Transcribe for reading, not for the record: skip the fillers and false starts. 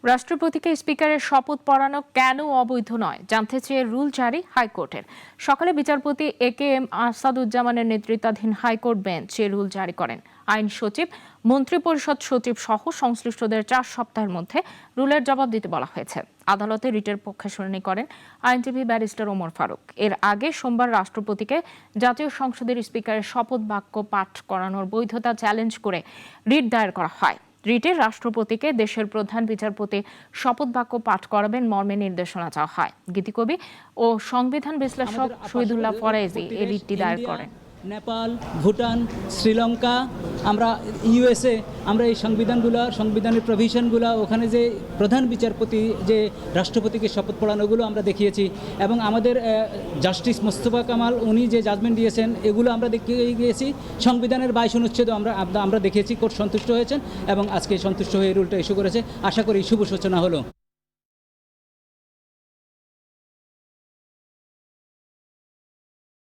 রাষ্ট্রপতিকে স্পিকারের শপথ পড়ানো কেন অবৈধ নয় জানতে চেয়ে রুল জারি হাইকোর্টের। সকালে বিচারপতি একেএম আসাদুজ্জামানের নেতৃত্বাধীন হাইকোর্ট বেঞ্চ এ রুল জারি করেন। আইন সচিব, মন্ত্রিপরিষদ সচিব সহ সংশ্লিষ্টদের 4 সপ্তাহের মধ্যে রুলের জবাব দিতে বলা হয়েছে। আদালতে রিটের পক্ষে শুনানি করেন আইনজীবী ব্যারিস্টার ওমর ফারুক। এর আগে সোমবার রাষ্ট্রপতিকে জাতীয় সংসদের স্পিকারের শপথ বাক্য পাঠ করানোর বৈধতা চ্যালেঞ্জ করে রিট দায়ের করা হয়। রিটে রাষ্ট্রপতিকে দেশের প্রধান বিচারপতি শপথ বাক্য পাঠ করাবেন মর্মে নির্দেশনা চাওয়া হয়। গীতিকবি ও সংবিধান বিশ্লেষক শহীদুল্লাহ ফরাইজি এই রিটটি দায়ের করেন। নেপাল, ভুটান, শ্রীলঙ্কা, আমরা ইউএসএ, আমরা এই সংবিধানের প্রভিশনগুলো, ওখানে যে প্রধান বিচারপতি যে রাষ্ট্রপতিকে শপথ পড়ানোগুলো আমরা দেখিয়েছি, এবং আমাদের জাস্টিস মোস্তফা কামাল উনি যে জাজমেন্ট দিয়েছেন এগুলো আমরা দেখিয়ে গিয়েছি। সংবিধানের 22 অনুচ্ছেদ আমরা দেখিয়েছি। কোর্ট সন্তুষ্ট হয়েছেন এবং আজকে সন্তুষ্ট হয়ে রুলটা ইস্যু করেছে। আশা করি শুভ সূচনা হলো।